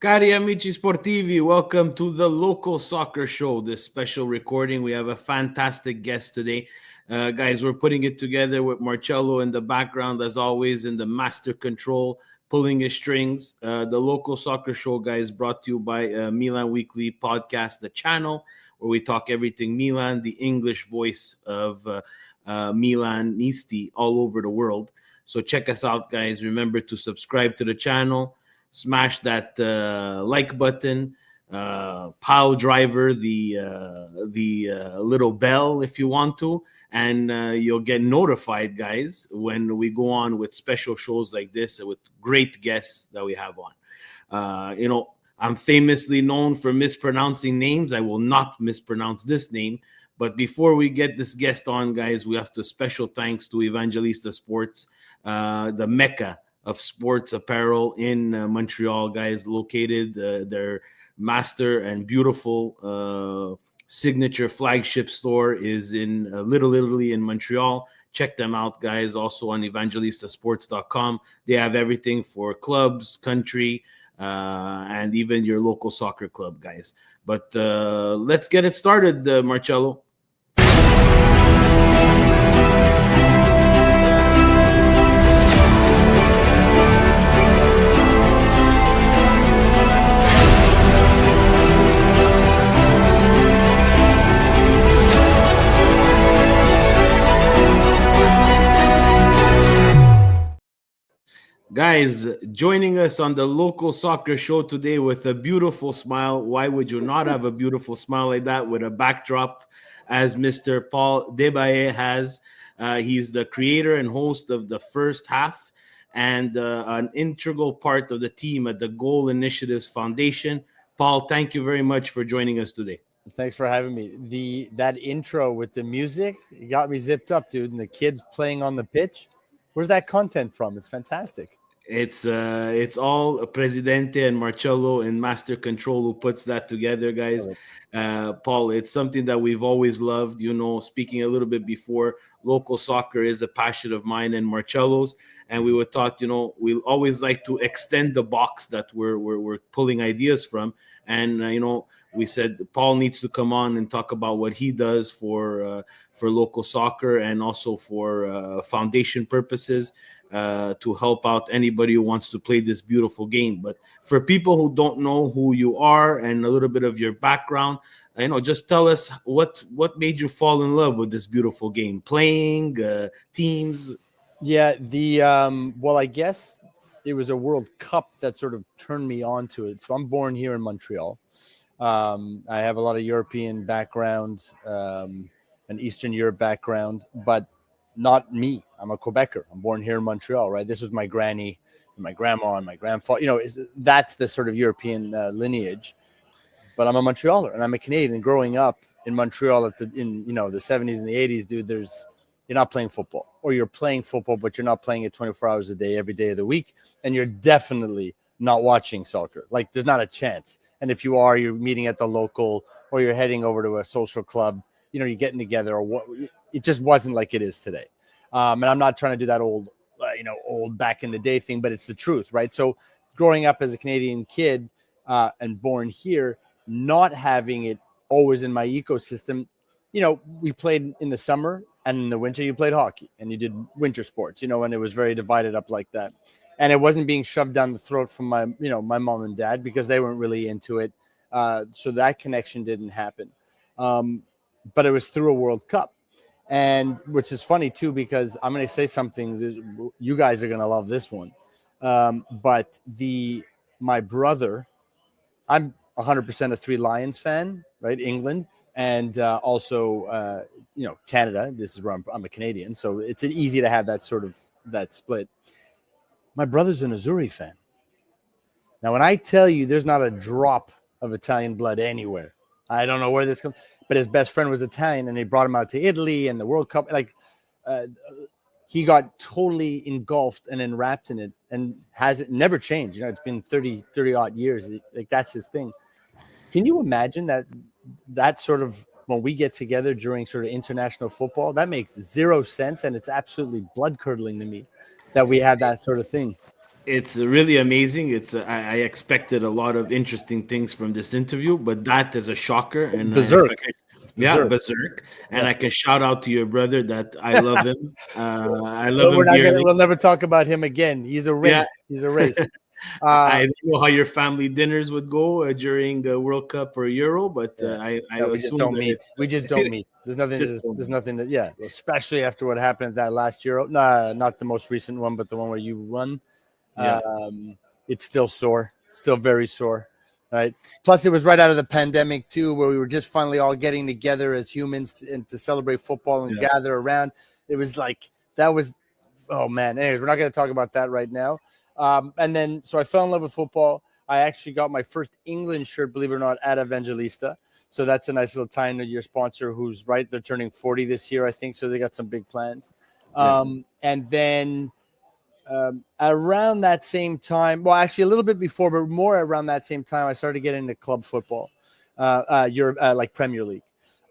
Cari amici sportivi, welcome to the Local Soccer Show, this special recording. We have a fantastic guest today. Guys, we're putting it together with Marcello in the background, as always, in the master control, pulling his strings. The Local Soccer Show, guys, brought to you by Milan Weekly Podcast, the channel, where we talk everything Milan, the English voice of Milanisti all over the world. So check us out, guys. Remember to subscribe to the channel. Smash that like button, pile driver the little bell if you want to, and you'll get notified, guys, when we go on with special shows like this with great guests that we have on. I'm famously known for mispronouncing names. I will not mispronounce this name. But before we get this guest on, guys, we have to special thanks to Evangelista Sports, the Mecca of sports apparel in Montreal, guys, located their master and beautiful signature flagship store is in Little Italy in Montreal. Check them out, guys, also on evangelistasports.com. They have everything for clubs, country, and even your local soccer club, guys. But let's get it started, Marcello. Guys, joining us on the Local Soccer Show today with a beautiful smile. Why would you not have a beautiful smile like that with a backdrop as Mr. Paul Desbaillets has? He's the creator and host of The First Half and an integral part of the team at the Goal Initiatives Foundation. Paul, thank you very much for joining us today. Thanks for having me. That intro with the music got me zipped up, dude, and the kids playing on the pitch. Where's that content from? It's fantastic. It's all Presidente and Marcello in Master Control who puts that together, guys. Paul, it's something that we've always loved. Speaking a little bit before, local soccer is a passion of mine and Marcello's, and we were taught, we always like to extend the box that we're pulling ideas from, and we said Paul needs to come on and talk about what he does for local soccer and also for foundation purposes. To help out anybody who wants to play this beautiful game. But for people who don't know who you are and a little bit of your background, just tell us what made you fall in love with this beautiful game, playing, teams. Yeah, well, I guess it was a World Cup that sort of turned me on to it. So I'm born here in Montreal. I have a lot of European background, an Eastern Europe background, but not me. I'm a Quebecer. I'm born here in Montreal, right? This was my granny, and my grandma, and my grandfather. That's the sort of European lineage. But I'm a Montrealer, and I'm a Canadian. And growing up in Montreal in the 70s and the 80s, dude, you're not playing football, or you're playing football, but you're not playing it 24 hours a day, every day of the week, and you're definitely not watching soccer. Like, there's not a chance. And if you are, you're meeting at the local, or you're heading over to a social club. You're getting together, or what? It just wasn't like it is today. And I'm not trying to do that old back in the day thing, but it's the truth, right? So growing up as a Canadian kid and born here, not having it always in my ecosystem, we played in the summer, and in the winter you played hockey and you did winter sports, and it was very divided up like that. And it wasn't being shoved down the throat from my mom and dad because they weren't really into it. So that connection didn't happen. But it was through a World Cup. And which is funny too, because I'm going to say something. You guys are going to love this one. But my brother, I'm 100% a Three Lions fan, right? England, and also Canada. This is where I'm a Canadian, so it's easy to have that split. My brother's an Azzurri fan. Now, when I tell you there's not a drop of Italian blood anywhere, I don't know where this comes. But his best friend was Italian, and they brought him out to Italy and the World Cup. He got totally engulfed and enwrapped in it, and hasn't never changed. It's been 30 odd years. Like, that's his thing. Can you imagine that sort of, when we get together during sort of international football, that makes zero sense, and it's absolutely blood curdling to me that we have that sort of thing. It's really amazing. I expected a lot of interesting things from this interview, but that is a shocker. And Berserk. Berserk. And I can shout out to your brother that I love him. I love him dearly. We'll never talk about him again. He's a race. Yeah. He's a race. I don't know how your family dinners would go during the World Cup or Euro, but I we just don't meet. We just don't meet. There's nothing. There's nothing that. Especially after what happened at that last Euro. No, not the most recent one, but the one where you won. Yeah. It's still sore. Still very sore. Right. Plus, it was right out of the pandemic too, where we were just finally all getting together as humans to celebrate football and gather around. It was like that was. Oh man. Anyways, we're not going to talk about that right now. And then, so I fell in love with football. I actually got my first England shirt, believe it or not, at Evangelista. So that's a nice little tie-in to your sponsor, who's right. They're turning 40 this year, I think. So they got some big plans. And then around that same time, well, actually a little bit before, but more around that same time, I started getting into club football, like Premier League.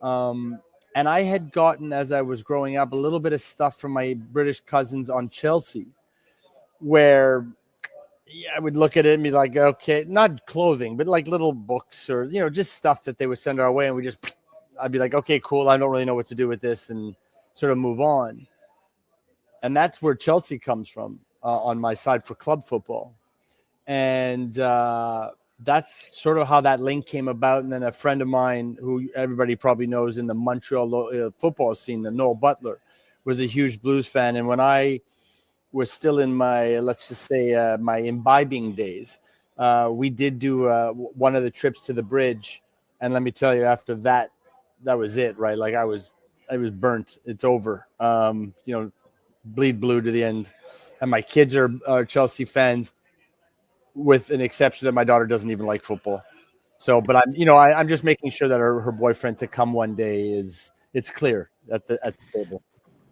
And I had gotten, as I was growing up, a little bit of stuff from my British cousins on Chelsea, where I would look at it and be like, okay, not clothing, but like little books or, just stuff that they would send our way. And I'd be like, okay, cool. I don't really know what to do with this, and sort of move on. And that's where Chelsea comes from on my side for club football. And that's sort of how that link came about. And then a friend of mine, who everybody probably knows in the Montreal football scene, the Noel Butler, was a huge Blues fan. And when I was still in my, let's just say, my imbibing days, we did do one of the trips to the bridge. And let me tell you, after that was it, right? Like I was burnt. It's over. Bleed blue to the end. And my kids are Chelsea fans, with an exception that my daughter doesn't even like football. So, but I'm just making sure that her boyfriend to come one day it's clear at the table.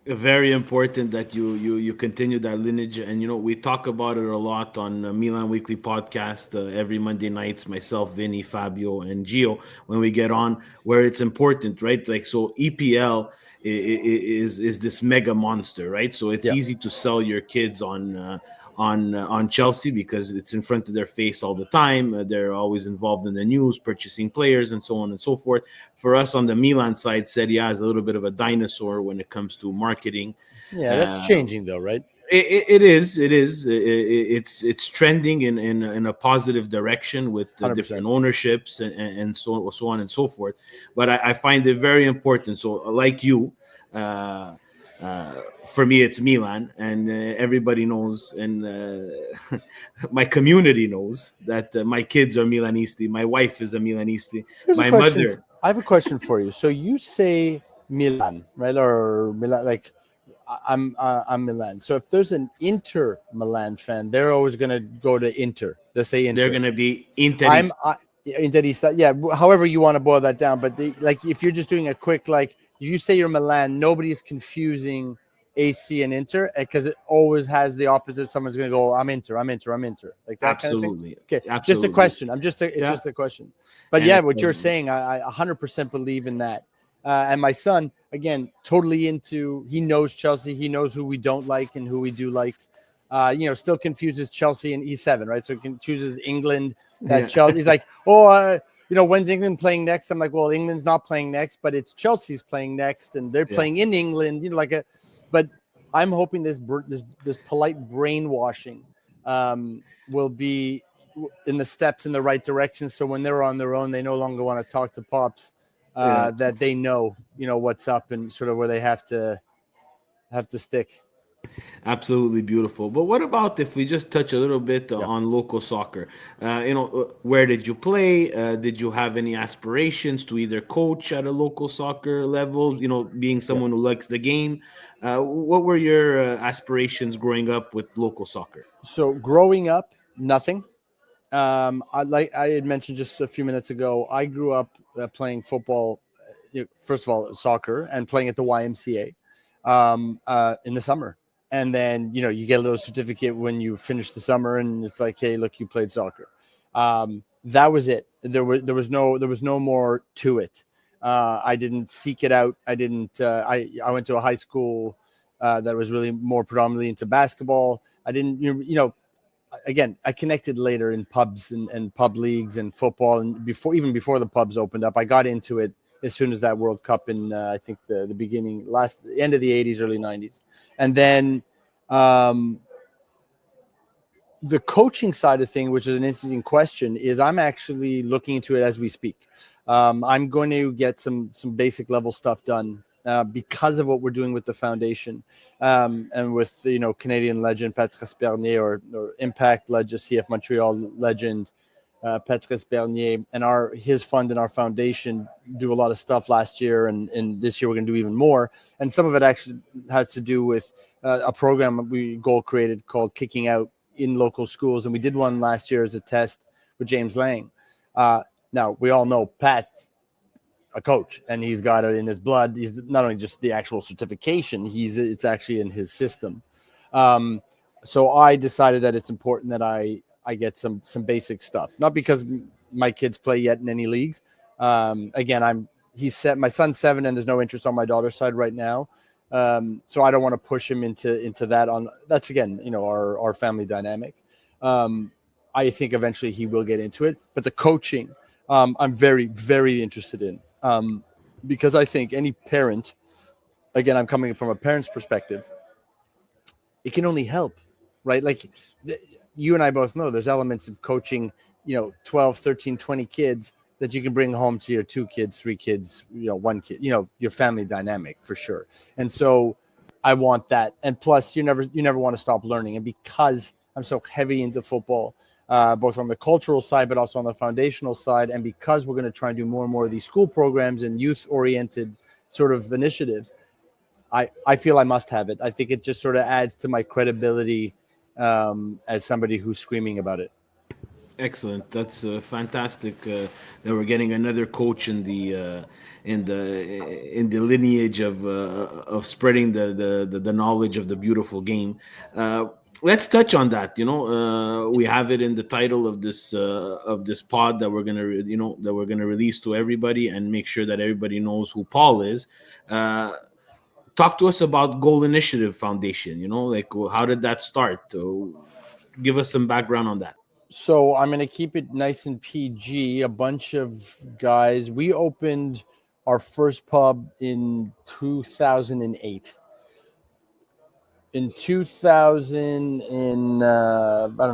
Very important that you continue that lineage, and we talk about it a lot on Milan Weekly podcast every Monday nights. Myself, Vinny, Fabio, and Gio, when we get on, where it's important, right? Like, so EPL is this mega monster, right? So it's easy to sell your kids on Chelsea because it's in front of their face all the time. They're always involved in the news, purchasing players, and so on and so forth. For us on the Milan side, Serie A is a little bit of a dinosaur when it comes to marketing. Yeah, that's changing though, right? It is. It's trending in a positive direction with different ownerships and so on and so forth. But I find it very important. So, like you, for me, it's Milan, and everybody knows, and my community knows that my kids are Milanisti. My wife is a Milanisti. My mother. I have a question for you. So you say Milan, right? Or Milan, like I'm Milan. So if there's an Inter Milan fan, they're always going to go to Inter. They say Inter. They're going to be Interista. Interista. Yeah, however you want to boil that down. But if you're just doing a quick, like, you say you're Milan, nobody's confusing AC and Inter, because it always has the opposite. Someone's going to go, I'm Inter. Like that. Absolutely. Kind of thing? Okay. Absolutely. Just a question. It's just a question. But what you're saying, I 100% believe in that. And my son, again, totally into, he knows Chelsea. He knows who we don't like and who we do like. Still confuses Chelsea and E7, right? So he chooses England. Chelsea. He's like, when's England playing next? I'm like, well, England's not playing next, but it's Chelsea's playing next, and they're playing in England. But I'm hoping this polite brainwashing will be in the steps in the right direction. So when they're on their own, they no longer want to talk to Pops. Yeah. that they know, what's up and sort of where they have to stick. Absolutely beautiful. But what about if we just touch a little bit Yeah. on local soccer? Where did you play? Did you have any aspirations to either coach at a local soccer level? Being Yeah. someone who likes the game, what were your aspirations growing up with local soccer? So growing up, nothing. I had mentioned just a few minutes ago, I grew up playing football, first of all, soccer, and playing at the YMCA in the summer. And then, you get a little certificate when you finish the summer, and it's like, hey, look, you played soccer. That was it. There was no more to it. I didn't seek it out. I didn't. I went to a high school that was really more predominantly into basketball. I didn't. Again, I connected later in pubs and pub leagues and football, and even before the pubs opened up, I got into it as soon as that World Cup in I think the end of the 80s, early 90s. And then the coaching side of thing, which is an interesting question, is I'm actually looking into it as we speak. I'm going to get some basic level stuff done because of what we're doing with the foundation and with Canadian legend Patrice Bernier or Impact legend CF Montreal legend Patrice Bernier, and his fund and our foundation do a lot of stuff last year, and this year we're going to do even more. And some of it actually has to do with a program we goal created called Kicking Out in local schools, and we did one last year as a test with James Lang. Now we all know Pat's a coach, and he's got it in his blood. He's not only just the actual certification; it's actually in his system. So I decided that it's important that I get some basic stuff, not because my kids play yet in any leagues. Again, my son's 7, and there's no interest on my daughter's side right now. So I don't want to push him into that. That's again, our family dynamic. I think eventually he will get into it, but the coaching, I'm very, very interested in, because I think any parent, again, I'm coming from a parent's perspective, it can only help, right? Like you and I both know there's elements of coaching, 12, 13, 20 kids that you can bring home to your 2 kids, 3 kids, 1 kid, your family dynamic for sure. And so I want that. And plus you never want to stop learning. And because I'm so heavy into football, both on the cultural side, but also on the foundational side. And because we're going to try and do more and more of these school programs and youth oriented sort of initiatives, I feel I must have it. I think it just sort of adds to my credibility as somebody who's screaming about it. Excellent. That's fantastic that we're getting another coach in the lineage of spreading the knowledge of the beautiful game. Let's touch on that. We have it in the title of this pod that we're gonna release to everybody and make sure that everybody knows who Paul is. Talk to us about Goal Initiative Foundation. How did that start? Give us some background on that. So I'm going to keep it nice and PG. A bunch of guys. We opened our first pub in 2008. In 2000, I don't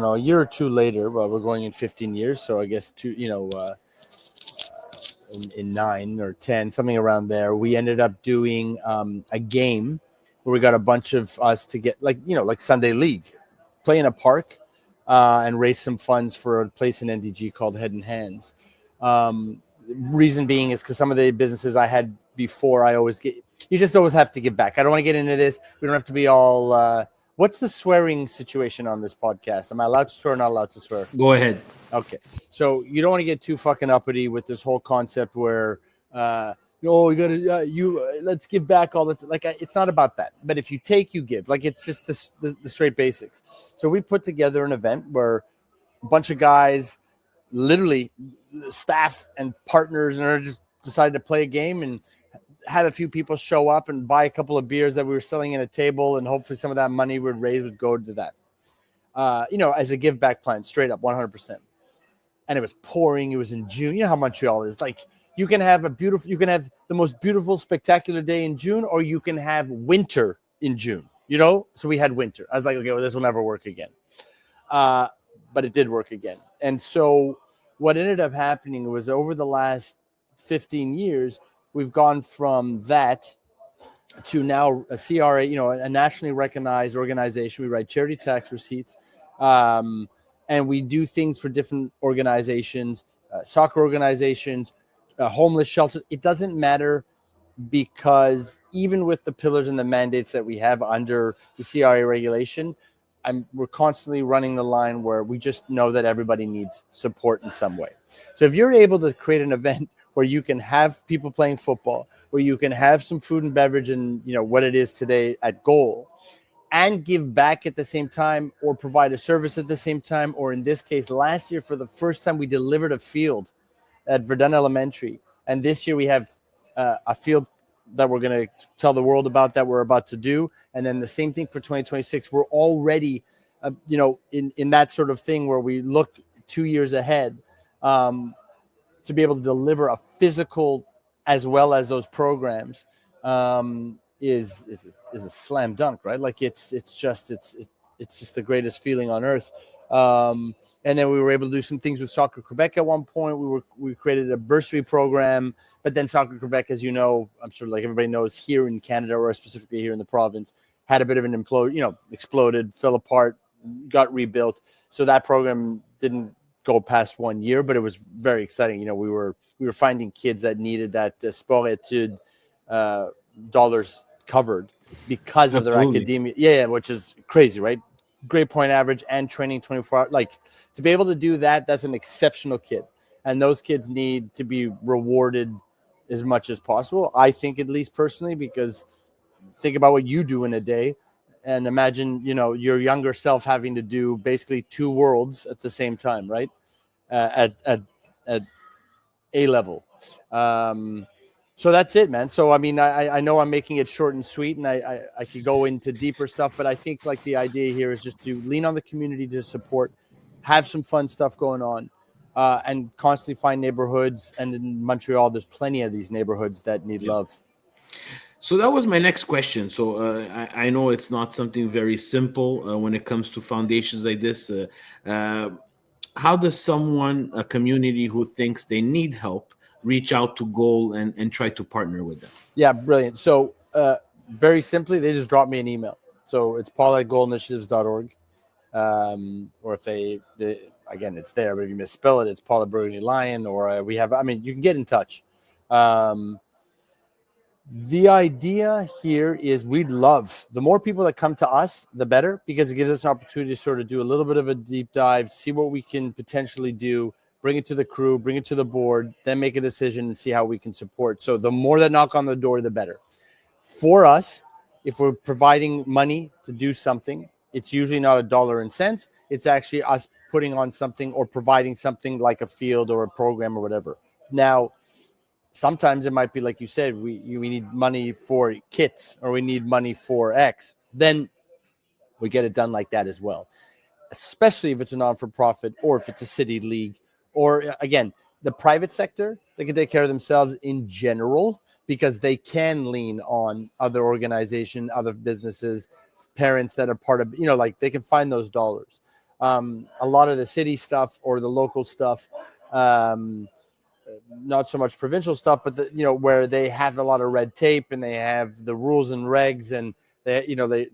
know, a year or two later, well, we're going in 15 years. So I guess in 9 or 10, something around there, we ended up doing a game where we got a bunch of us to get like Sunday League, play in a park. And raise some funds for a place in NDG called Head and Hands. Reason being is because some of the businesses I had before, you just always have to give back. I don't want to get into this. We don't have to be all, what's the swearing situation on this podcast? Am I allowed to swear or not allowed to swear? Go ahead. Okay. So you don't want to get too fucking uppity with this whole concept where, you gotta let's give back all the it's not about that. But if you take, you give. It's just the straight basics. So we put together an event where a bunch of guys, literally staff and partners, and just decided to play a game and had a few people show up and buy a couple of beers that we were selling at a table, and hopefully some of that money would go to that. As a give back plan, straight up 100%. And it was pouring. It was in June. You know how Montreal is. You can have the most beautiful, spectacular day in June, or you can have winter in June, So we had winter. I was like, okay, well, this will never work again. But it did work again. And so what ended up happening was over the last 15 years, we've gone from that to now a CRA, a nationally recognized organization. We write charity tax receipts, and we do things for different organizations, soccer organizations, homeless shelters. It doesn't matter, because even with the pillars and the mandates that we have under the CRA regulation, we're constantly running the line where we just know that everybody needs support in some way. So if you're able to create an event where you can have people playing football, where you can have some food and beverage and what it is today at goal, and give back at the same time, or provide a service at the same time, or in this case, last year for the first time we delivered a field at Verdun Elementary, and this year we have a field that we're going to tell the world about that we're about to do. And then the same thing for 2026. We're already, in that sort of thing where we look 2 years ahead, to be able to deliver a physical as well as those programs, is a slam dunk, right? Like it's just the greatest feeling on earth. And then we were able to do some things with Soccer Quebec at one point. We created a bursary program, but then Soccer Quebec, as you know, I'm sure like everybody knows, here in Canada, or specifically here in the province, had a bit of an exploded, fell apart, got rebuilt. So that program didn't go past 1 year, but it was very exciting. We were finding kids that needed that sport études dollars covered because of their academia. Yeah, which is crazy, right? Grade point average and training 24 hours. Like, to be able to do that, that's an exceptional kid. And those kids need to be rewarded as much as possible, I think, at least personally, because think about what you do in a day and imagine, your younger self having to do basically two worlds at the same time, right? At A level. So that's it, man. So, I mean, I know I'm making it short and sweet, and I could go into deeper stuff, but I think like the idea here is just to lean on the community to support, have some fun stuff going on, and constantly find neighborhoods. And in Montreal, there's plenty of these neighborhoods that need love. So that was my next question. So I know it's not something very simple when it comes to foundations like this. How does a community who thinks they need help, reach out to Goal and try to partner with them? Yeah, brilliant. So very simply, they just drop me an email. So it's paul@goalinitiatives.org. Or if they again, it's there, but if you misspell it, it's Paul@Burgundy Lion, or you can get in touch. The idea here is we'd love the more people that come to us, the better, because it gives us an opportunity to sort of do a little bit of a deep dive, see what we can potentially do, bring it to the crew, bring it to the board, then make a decision and see how we can support. So the more that knock on the door, the better. For us, if we're providing money to do something, it's usually not a dollar and cents. It's actually us putting on something or providing something like a field or a program or whatever. Now, sometimes it might be like you said, we need money for kits, or we need money for X. Then we get it done like that as well, especially if it's a non-for-profit or if it's a city league. Or again, the private sector, they can take care of themselves in general, because they can lean on other organizations, other businesses, parents that are part of, like they can find those dollars. A lot of the city stuff or the local stuff, not so much provincial stuff, but where they have a lot of red tape and they have the rules and regs, and they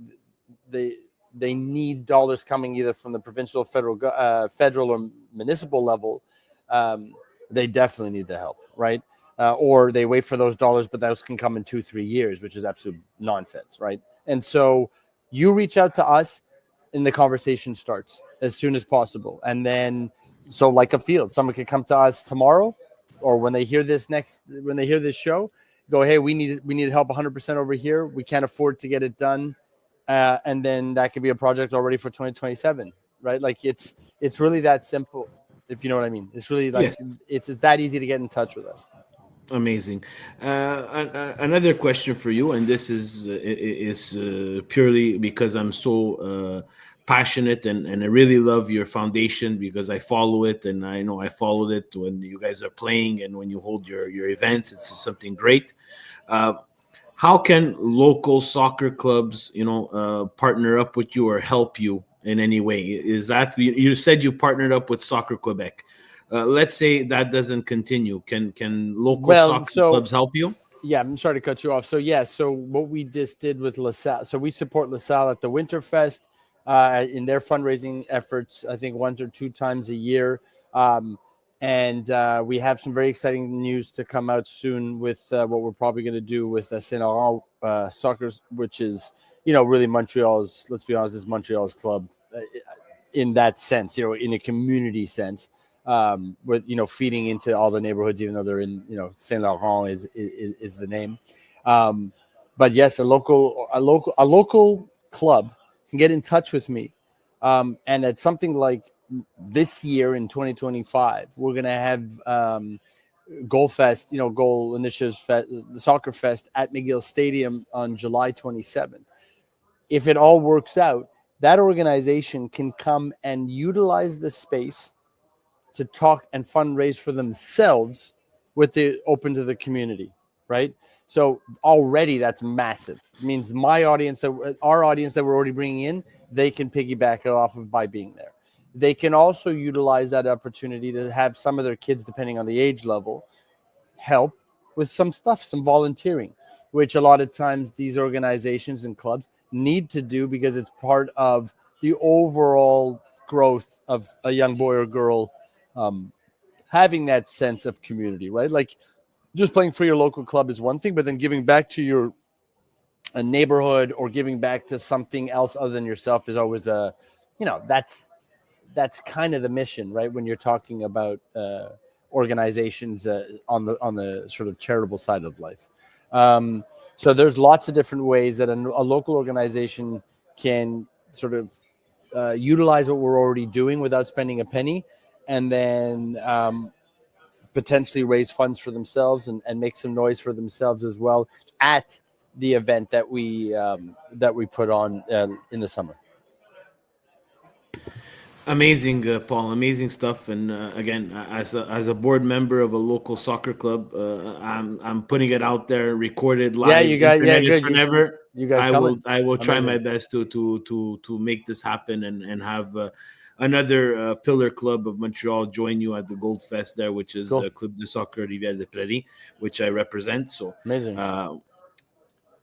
need dollars coming either from the provincial, federal or municipal level. They definitely need the help, right? Or they wait for those dollars, but those can come in 2-3 years, which is absolute nonsense, right? And so you reach out to us and the conversation starts as soon as possible. And then, so like a field, someone could come to us tomorrow, or when they hear this show, go, hey, we need help 100% over here. We can't afford to get it done. And then that could be a project already for 2027, right? Like it's really that simple, if you know what I mean. It's really like, yes. It's that easy to get in touch with us. Amazing. Another question for you, and this is purely because I'm so passionate and I really love your foundation, because I follow it, and I know I followed it when you guys are playing and when you hold your events. It's something great. How can local soccer clubs, partner up with you or help you in any way? Is that, you said you partnered up with Soccer Quebec. Let's say that doesn't continue. Can local soccer clubs help you? Yeah, I'm sorry to cut you off. So yeah, so what we just did with LaSalle, so we support LaSalle at the Winterfest in their fundraising efforts. I think once or two times a year, um, and we have some very exciting news to come out soon with what we're probably going to do with Saint Laurent Soccer, which is really Montreal's. Let's be honest, is Montreal's club in that sense. In a community sense. With feeding into all the neighborhoods, even though they're in Saint Laurent is the name. Um, but yes, a local club can get in touch with me, and at something like this year in 2025, we're gonna have Goal Fest, Goal Initiatives Fest, the Soccer Fest at McGill Stadium on July 27th. If it all works out, that organization can come and utilize the space to talk and fundraise for themselves with the open to the community, right? So already that's massive. It means our audience that we're already bringing in, they can piggyback off of by being there. They can also utilize that opportunity to have some of their kids, depending on the age level, help with some stuff, some volunteering, which a lot of times these organizations and clubs need to do because it's part of the overall growth of a young boy or girl, um, having that sense of community, right? Like just playing for your local club is one thing, but then giving back to your a neighborhood or giving back to something else other than yourself is always that's kind of the mission, right? When you're talking about organizations on the sort of charitable side of life. So there's lots of different ways that a local organization can sort of utilize what we're already doing without spending a penny, and then potentially raise funds for themselves and make some noise for themselves as well at the event that we put on in the summer. Amazing, Paul. Amazing stuff. And again, as a board member of a local soccer club, I'm putting it out there, recorded Yeah, live. you guys. Yeah, Internet is good. forever. You guys I will coming? I will try my Amazing. best to make this happen and have another pillar club of Montreal join you at the Gold Fest there, which is Cool. Club de Soccer Rivière des Prairies, which I represent. So Amazing. uh,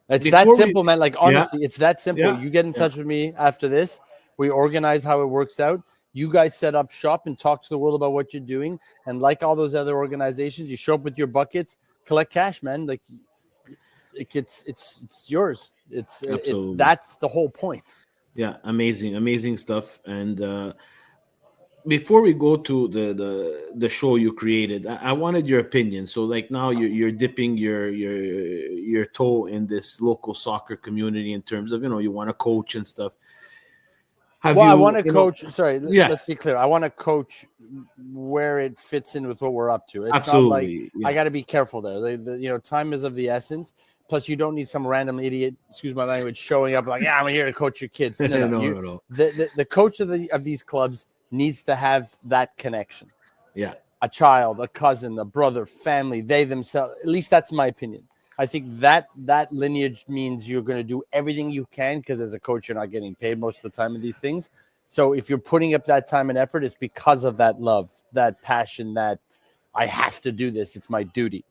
It's that before we, simple, man. Like yeah, honestly, it's that simple. yeah, You get in yeah. touch with me after this. We organize how it works out. You guys set up shop and talk to the world about what you're doing. And like all those other organizations, you show up with your buckets, collect cash, man. Like it's yours. It's Absolutely. that's the whole point. Yeah, amazing stuff. And before we go to the show you created, I wanted your opinion. So like now you're dipping your toe in this local soccer community in terms of you want to coach and stuff. Have Well, I want to you know? coach. Sorry, let's be Yes, clear. I want to coach where it fits in with what we're up to. It's not like absolutely. I Yeah, got to be careful there. Time is of the essence. Plus, you don't need some random idiot, excuse my language, showing up like, "Yeah, I'm here to coach your kids." No, no. no, You, no, no. the coach of these clubs needs to have that connection. Yeah, A child, a cousin, a brother, family, they themselves. At least that's my opinion. I think that lineage means you're going to do everything you can because as a coach, you're not getting paid most of the time in these things. So if you're putting up that time and effort, it's because of that love, that passion, that I have to do this. It's my duty.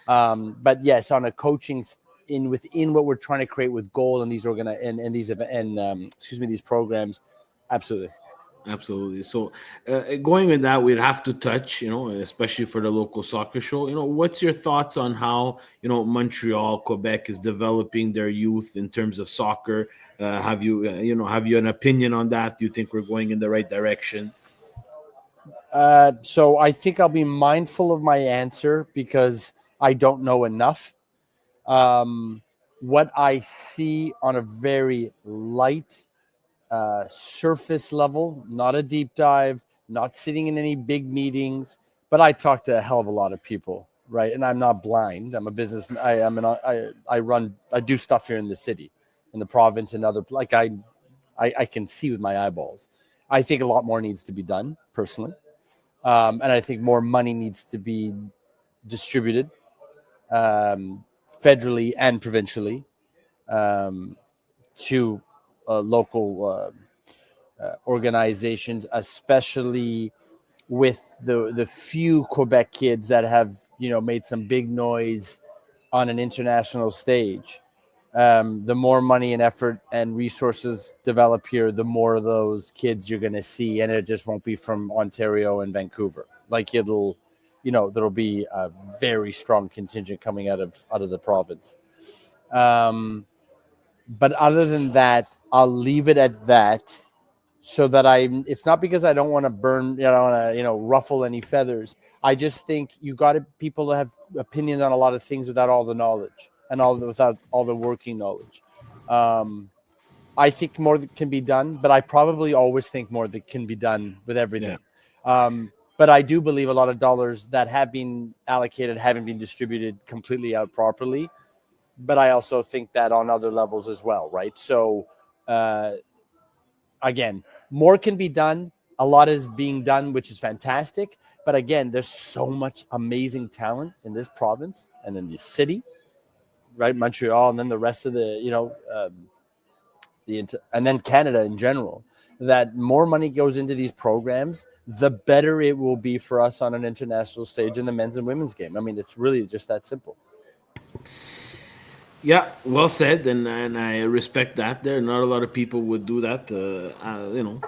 But yes, on a coaching within what we're trying to create with goal and these these programs, absolutely. absolutely. So going with that, we'd have to touch, especially for the local soccer show. What's your thoughts on how Montreal, Quebec is developing their youth in terms of soccer? Have you an opinion on that? Do you think we're going in the right direction? So I think I'll be mindful of my answer because I don't know enough. Um, what I see on a very light surface level, not a deep dive, not sitting in any big meetings, but I talk to a hell of a lot of people, right? And I'm not blind. I'm a business. I do stuff here in the city, in the province, and I can see with my eyeballs. I think a lot more needs to be done personally, and I think more money needs to be distributed federally and provincially um, to local organizations, especially with the few Quebec kids that have made some big noise on an international stage, the more money and effort and resources develop here, the more of those kids you're going to see, and it just won't be from Ontario and Vancouver. Like it'll, there'll be a very strong contingent coming out of the province. But other than that, I'll leave it at that. So that it's not because I don't want to burn, ruffle any feathers. I just think you got people that have opinions on a lot of things without all the knowledge and without all the working knowledge. I think more that can be done, but I probably always think more that can be done with everything. But I do believe a lot of dollars that have been allocated haven't been distributed completely out properly. But I also think that on other levels as well, right? So, again, more can be done. A lot is being done, which is fantastic. But again, there's so much amazing talent in this province and in the city, right? Montreal, and then the rest of and then Canada in general, that more money goes into these programs, the better it will be for us on an international stage in the men's and women's game. I mean, it's really just that simple. Yeah, well said, and I respect that. There, not a lot of people would do that.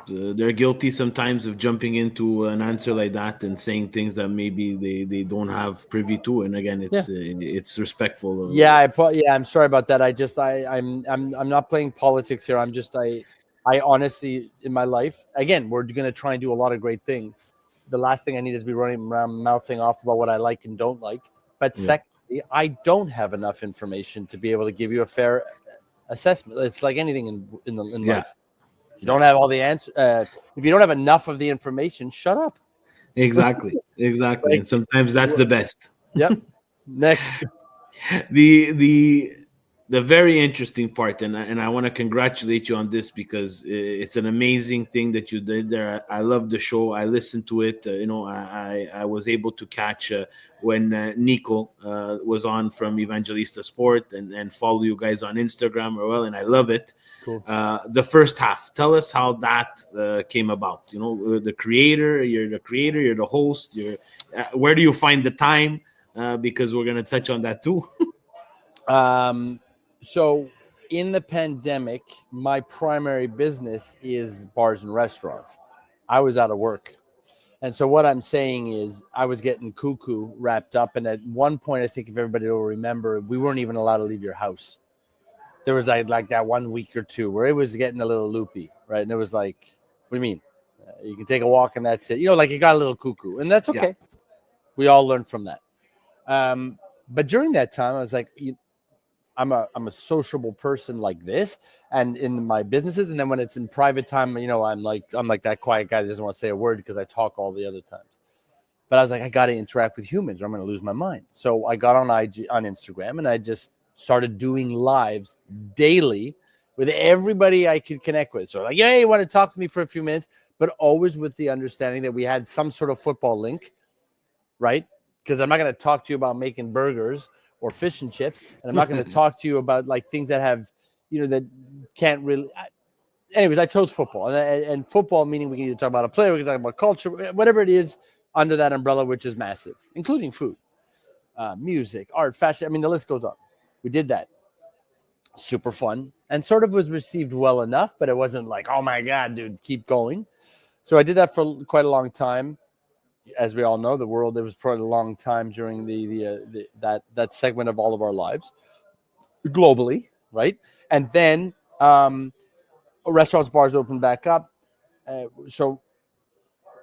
They're guilty sometimes of jumping into an answer like that and saying things that maybe they don't have privy to. And again, it's respectful. I'm sorry about that. I'm not playing politics here. I honestly, in my life, again, we're going to try and do a lot of great things. The last thing I need is to be running around mouthing off about what I like and don't like. But secondly, I don't have enough information to be able to give you a fair assessment. It's like anything in life. You don't have all the answers. If you don't have enough of the information, shut up. Exactly. And sometimes that's the best. Yep. Next. The very interesting part, and I want to congratulate you on this because it's an amazing thing that you did there. I love the show. I listened to it. I was able to catch when Nico was on from Evangelista Sport and follow you guys on Instagram and I love it. Cool. The first half, tell us how that came about. You're the creator, you're the host. Where do you find the time? Because we're going to touch on that too. So in the pandemic, my primary business is bars and restaurants. I was out of work. And so what I'm saying is I was getting cuckoo wrapped up. And at one point, I think if everybody will remember, we weren't even allowed to leave your house. There was like that 1 week or two where it was getting a little loopy, right? And it was like, what do you mean? You can take a walk and that's it. Like it got a little cuckoo and that's okay. Yeah. We all learned from that. But during that time, I was like, I'm a sociable person like this, and in my businesses, and then when it's in private time, I'm like that quiet guy that doesn't want to say a word because I talk all the other times. But I was like, I got to interact with humans, or I'm going to lose my mind. So I got on Instagram, and I just started doing lives daily with everybody I could connect with. So like, you want to talk to me for a few minutes, but always with the understanding that we had some sort of football link, right? Because I'm not going to talk to you about making burgers or fish and chips, and I'm not going to talk to you about like things that have, that can't really. Anyways, I chose football, and football meaning we can either talk about a player, we can talk about culture, whatever it is under that umbrella, which is massive, including food, music, art, fashion. I mean, the list goes on. We did that. Super fun, and sort of was received well enough, but it wasn't like, oh my God, dude, keep going. So I did that for quite a long time. As we all know, there was probably a long time during that segment of all of our lives globally, right? And then restaurants, bars opened back up. So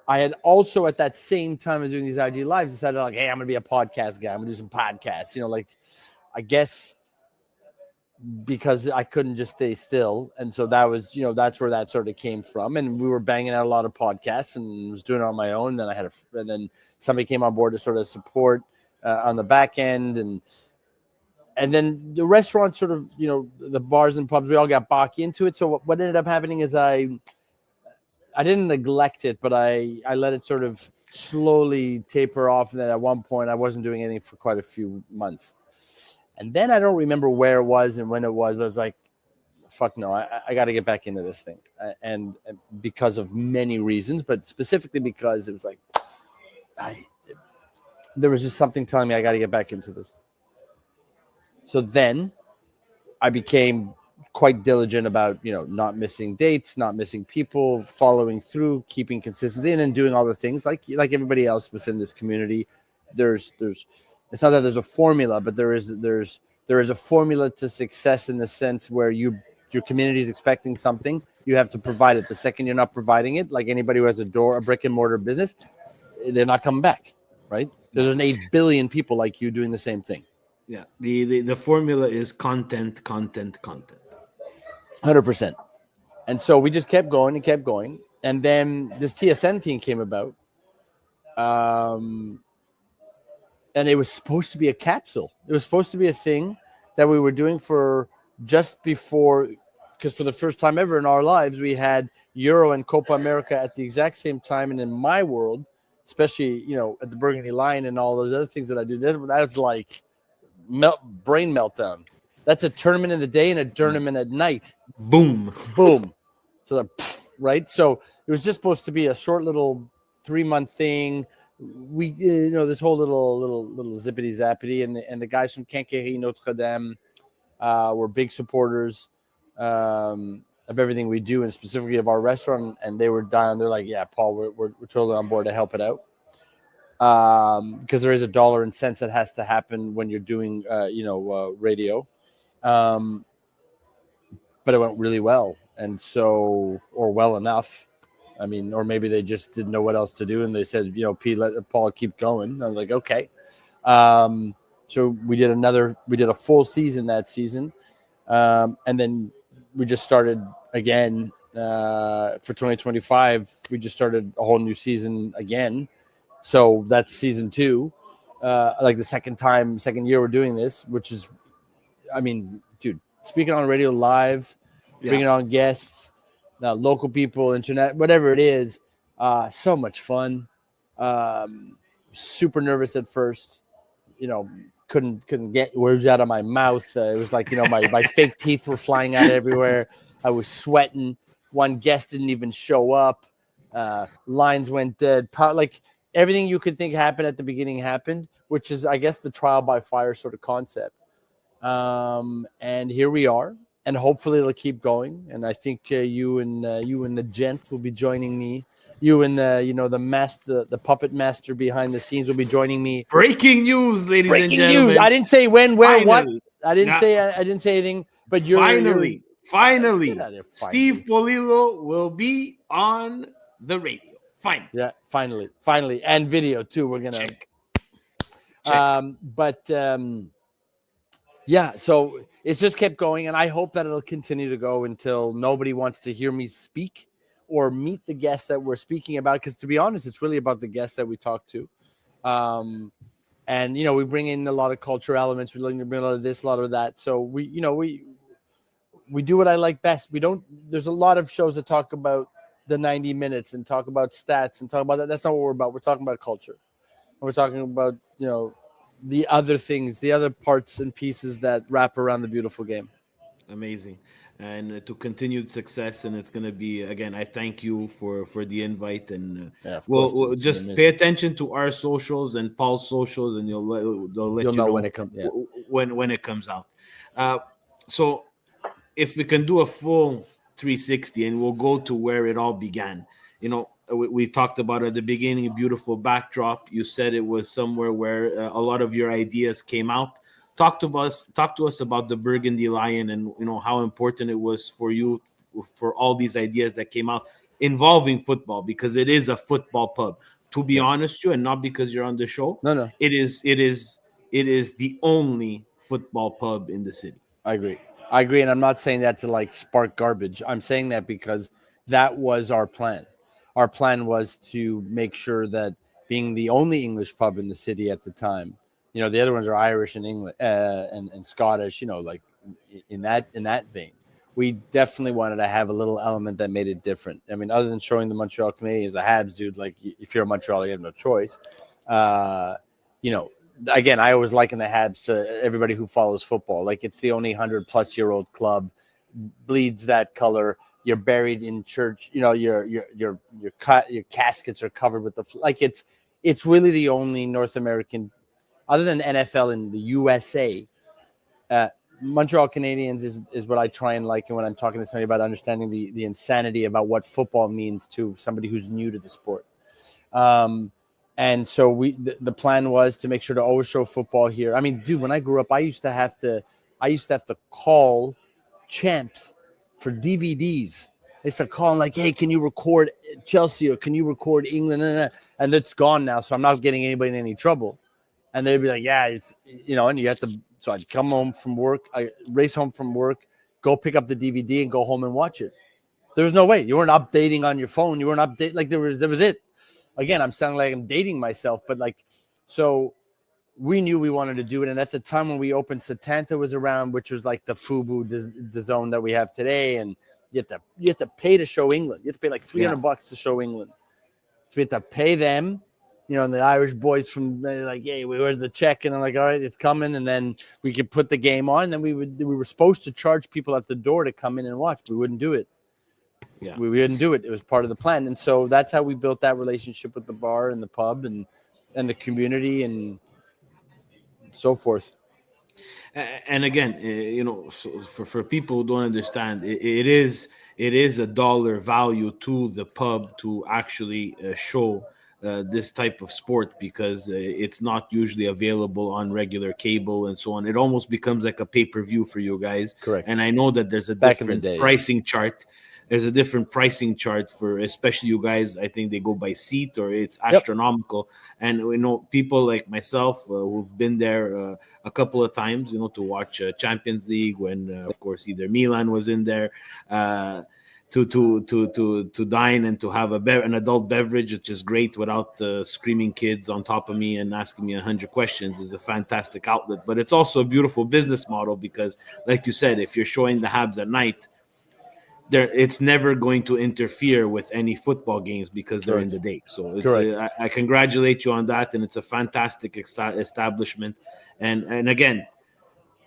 I had also at that same time as doing these IG lives decided like, hey, I'm going to be a podcast guy. I'm going to do some podcasts, I guess because I couldn't just stay still. And so that was, that's where that sort of came from. And we were banging out a lot of podcasts and was doing it on my own. Then and then somebody came on board to sort of support on the back end. And then the restaurants sort of, the bars and pubs, we all got back into it. So what ended up happening is I didn't neglect it, but I let it sort of slowly taper off. And then at one point I wasn't doing anything for quite a few months. And then I don't remember where it was and when it was, but I was like, fuck no, I got to get back into this thing. And because of many reasons, but specifically because it was like, there was just something telling me I got to get back into this. So then I became quite diligent about, not missing dates, not missing people, following through, keeping consistency, and then doing all the things like everybody else within this community. There's it's not that there's a formula, but there is a formula to success in the sense where your community is expecting something, you have to provide it. The second you're not providing it, like anybody who has a brick and mortar business, they're not coming back, right? There's an 8 billion people like you doing the same thing. Yeah. The formula is content, content, content. 100%. And so we just kept going and kept going. And then this TSN thing came about. And it was supposed to be a capsule. It was supposed to be a thing that we were doing for just before, because for the first time ever in our lives, we had Euro and Copa America at the exact same time. And in my world, especially, at the Burgundy Lion and all those other things that I do, that was like brain meltdown. That's a tournament in the day and a tournament at night. Boom. Boom. So right. So it was just supposed to be a short little 3-month thing. We, this whole little zippity zappity, and the guys from Quincaillerie Notre Dame were big supporters of everything we do, and specifically of our restaurant. And they were down. They're like, "Yeah, Paul, we're totally on board to help it out." Because there is a dollar and cents that has to happen when you're doing, radio. But it went really well. And so, or well enough. I mean, or maybe they just didn't know what else to do. And they said, Pete, let Paul keep going. And I was like, okay. So we did a full season that season. And then we just started again, for 2025. We just started a whole new season again. So that's season 2. Like the second year we're doing this, which is, I mean, dude, speaking on radio live, bringing on guests, local people, internet, whatever it is, so much fun. Super nervous at first, couldn't get words out of my mouth. It was like, my fake teeth were flying out everywhere. I was sweating. One guest didn't even show up. Lines went dead. Like everything you could think happened at the beginning happened, which is, I guess, the trial by fire sort of concept. And here we are, and hopefully it'll keep going. And I think you and the gent will be joining me. You and the puppet master behind the scenes will be joining me. Breaking news, ladies and gentlemen. Breaking news. I didn't say when, where, what. I didn't say anything. But finally, Steve Polillo will be on the radio. Finally. Yeah, finally, and video too. We're gonna check. Yeah, so it's just kept going, and I hope that it'll continue to go until nobody wants to hear me speak or meet the guests that we're speaking about. Because to be honest, it's really about the guests that we talk to. And we bring in a lot of culture elements. We're looking to bring a lot of this, a lot of that. So we do what I like best. There's a lot of shows that talk about the 90 minutes and talk about stats and talk about that. That's not what we're about. We're talking about culture. We're talking about, the other things, the other parts and pieces that wrap around the beautiful game. Amazing. And to continued success. And it's going to be, again, I thank you for the invite. And we'll just pay attention to our socials and Paul's socials, and they'll let you know when it comes. Yeah. When it comes out. So if we can do a full 360, and we'll go to where it all began. We talked about at the beginning, a beautiful backdrop. You said it was somewhere where a lot of your ideas came out. Talk to us about the Burgundy Lion, and how important it was for you for all these ideas that came out involving football, because it is a football pub. To be honest, and not because you're on the show. No. It is the only football pub in the city. I agree, and I'm not saying that to spark garbage. I'm saying that because that was our plan. Our plan was to make sure that, being the only English pub in the city at the time, the other ones are Irish and English and Scottish, in that vein. We definitely wanted to have a little element that made it different. I mean, other than showing the Montreal Canadiens, the Habs, dude, if you're a Montreal, you have no choice. Again, I always liken the Habs to everybody who follows football. It's the only 100-plus-year-old club, bleeds that color. You're buried in church. Your caskets are covered with it's really the only North American, other than NFL in the USA, Montreal Canadiens is what I try and liken when I'm talking to somebody about understanding the insanity about what football means to somebody who's new to the sport. And so the plan was to make sure to always show football here. I mean, dude, when I grew up, I used to have to call Champs for DVDs. I used to call them like, hey, can you record Chelsea or can you record England? And it's gone now, so I'm not getting anybody in any trouble. And they'd be like, yeah, it's, and you have to. So I'd come home from work, I race home from work, go pick up the DVD and go home and watch it. There was no way. You weren't updating on your phone. You weren't updating. Like there was it. Again, I'm sounding like I'm dating myself, but so we knew we wanted to do it. And at the time when we opened, Setanta was around, which was like the FUBU, the zone that we have today. And you have to pay to show England. You have to pay like $300 to show England. So we have to pay them. And the Irish boys they're like, hey, where's the check? And I'm like, all right, it's coming. And then we could put the game on. And then we were supposed to charge people at the door to come in and watch. We wouldn't do it. Yeah, we didn't do it. It was part of the plan. And so that's how we built that relationship with the bar and the pub and the community and so forth. And again, so for people who don't understand, it is a dollar value to the pub to actually show this type of sport, because it's not usually available on regular cable and so on. It almost becomes like a pay-per-view for you guys. Correct. And I know that there's a different pricing chart. There's a different pricing chart for, especially you guys. I think they go by seat, or it's astronomical. And people like myself who've been there a couple of times, to watch Champions League when, of course, either Milan was in there. To dine and to have an adult beverage, which is great, without screaming kids on top of me and asking me 100 questions, is a fantastic outlet. But it's also a beautiful business model, because, like you said, if you're showing the Habs at night, it's never going to interfere with any football games because they're in the day. So I congratulate you on that, and it's a fantastic establishment. And again,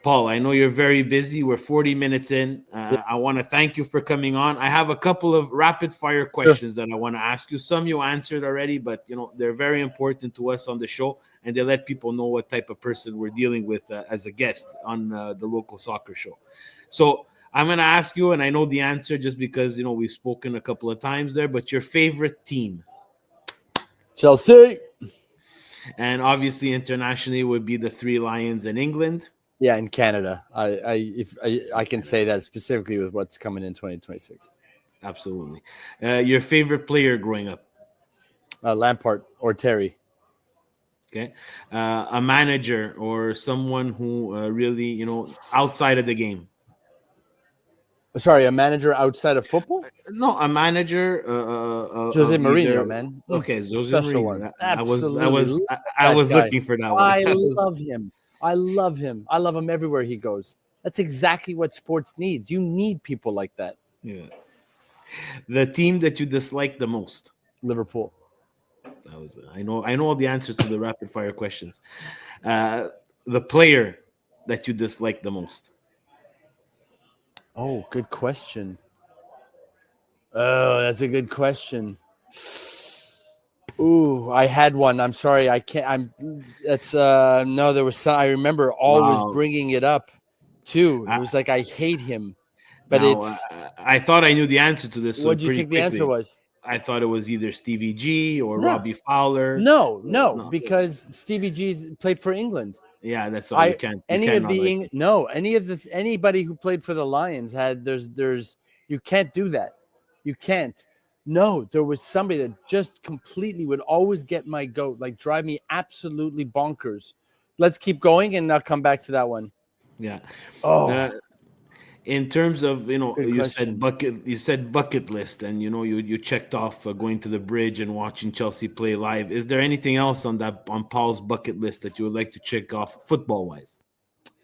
Paul, I know you're very busy. We're 40 minutes in. I want to thank you for coming on. I have a couple of rapid fire questions that I want to ask you. Some you answered already, but they're very important to us on the show, and they let people know what type of person we're dealing with as a guest on the local soccer show. So I'm going to ask you, and I know the answer just because, we've spoken a couple of times there, but your favorite team? Chelsea. And obviously internationally would be the Three Lions in England. Yeah, in Canada. I can say that specifically with what's coming in 2026. Absolutely. Your favorite player growing up? Lampard or Terry. Okay. A manager or someone who really, outside of the game? Sorry, a manager outside of football? No, a manager. Jose Mourinho, man. Okay, Jose special Mourinho. one. I was looking for that one. I love him. I love him. I love him everywhere he goes. That's exactly what sports needs. You need people like that. Yeah. The team that you dislike the most? Liverpool. I know all the answers to the rapid fire questions. The player that you dislike the most? Oh, good question. Oh, that's a good question. Ooh, I had one. I'm sorry. I can't. No, there was some. I remember always bringing it up too. It was like, I hate him. But I thought I knew the answer to this. What do you think the answer was? I thought it was either Stevie G or Robbie Fowler. No, because Stevie G played for England. Yeah, that's all. Anybody who played for the Lions you can't do that. You can't. No, there was somebody that just completely would always get my goat, like drive me absolutely bonkers. Let's keep going and I'll come back to that one. Yeah. Oh. In terms of, you said bucket list, and you checked off going to the bridge and watching Chelsea play live. Is there anything else on Paul's bucket list that you would like to check off football wise?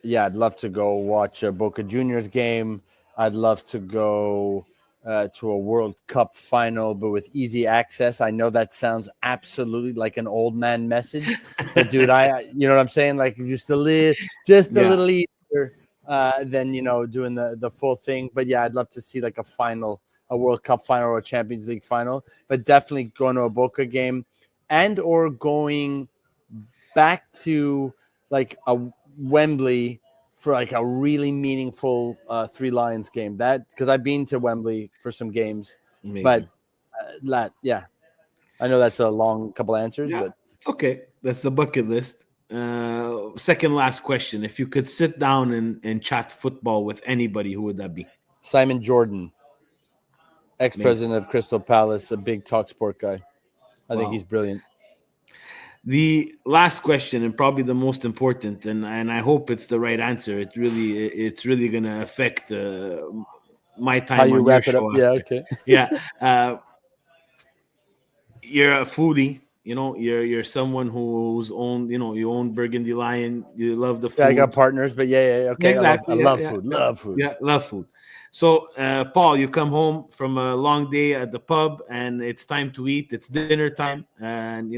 Yeah, I'd love to go watch a Boca Juniors game. I'd love to go to a World Cup final, but with easy access. I know that sounds absolutely like an old man message, but dude, you know what I'm saying? Like just a little easier. Than doing the full thing. But yeah, I'd love to see like a World Cup final or a Champions League final, but definitely going to a Boca game or going back to like a Wembley for like a really meaningful Three Lions game. That because I've been to Wembley for some games, Amazing. but yeah, I know that's a long couple answers, Yeah, but it's okay. That's the bucket list. Second last question. If you could sit down and chat football with anybody, who would that be? Simon Jordan, Amazing. ex-president of Crystal Palace, a big talk sport guy. I think he's Wow. brilliant. The last question, and probably the most important, and I hope it's the right answer. It's really gonna affect my How time you on your wrap it up? show Yeah, after. okay. Yeah. You're a foodie. You're someone who's owned. You own Burgundy Lion. You love the Yeah, I got food. partners, but yeah, okay. I Exactly. Yeah, love yeah, food. yeah, Love food. yeah. Love food. So, Paul, you come home from a long day at the pub, and it's time to eat. It's dinner time, and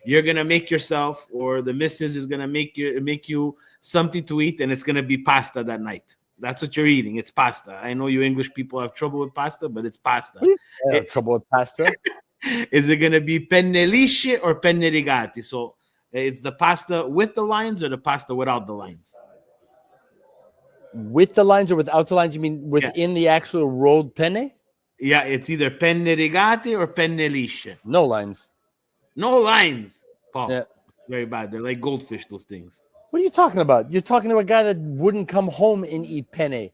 you're gonna make yourself, or the missus is gonna make you something to eat, and it's gonna be pasta that night. That's what you're eating. It's pasta. I know you English people have trouble with pasta, but it's pasta. I have It, trouble with pasta. is it gonna be penne lisce or penne rigati? So it's the pasta with the lines or the pasta without the lines. With the lines or without the lines? You mean Yeah. within the actual rolled penne? Yeah, it's either penne rigati or penne lisce. No lines. No lines, Yeah. Paul. It's very bad. They're like goldfish, those things. What are you talking about? You're talking to a guy that wouldn't come home and eat penne.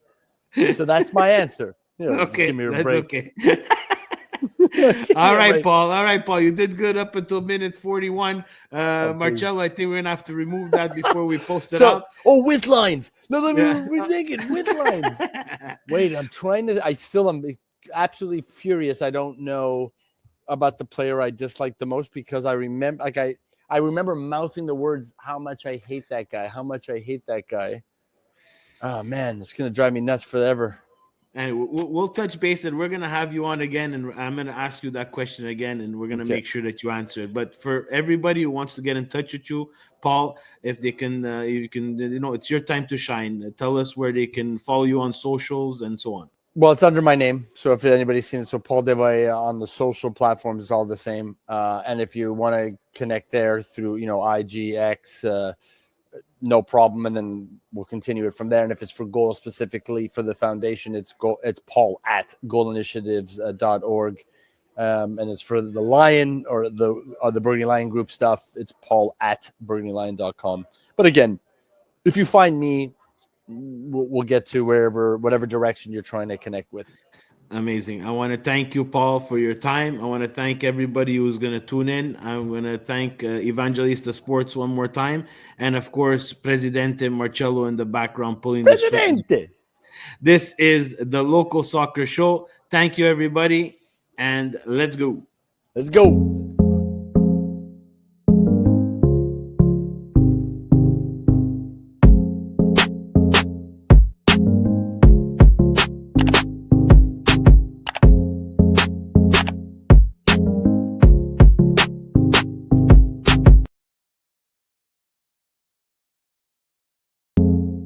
So that's my answer. Okay, give me a that's break. okay. Give All me a right, break. Paul. All right, Paul. You did good up until minute 41. Oh, please. Marcello, I think we're gonna have to remove that before we post it So, out. with lines. No, let me Yeah. rethink it. With lines. Wait, I'm trying to. I still am absolutely furious. I don't know about the player I dislike the most because I remember, I remember mouthing the words, "How much I hate that guy. How much I hate that guy." Oh man, it's gonna drive me nuts forever. And we'll touch base, and we're gonna have you on again, and I'm gonna ask you that question again, and we're gonna Okay. make sure that you answer it. But for everybody who wants to get in touch with you, Paul, if they can, you can, it's your time to shine. Tell us where they can follow you on socials and so on. Well, it's under my name. So if anybody's seen it, so Paul Desbaillets on the social platforms is all the same. And if you want to connect there through, IGX, no problem. And then we'll continue it from there. And if it's for goals specifically for the foundation, it's Paul at goalinitiatives.org. And it's for the Lion or the Burgundy Lion Group stuff. It's Paul at burgundylion.com. But again, if you find me, we'll get to whatever direction you're trying to connect with. Amazing. I want to thank you, Paul, for your time. I want to thank everybody who's going to tune in. I'm going to thank Evangelista Sports one more time. And of course, Presidente Marcello in the background pulling the strings. This is the Local Soccer Show. Thank you, everybody. And let's go. Let's go.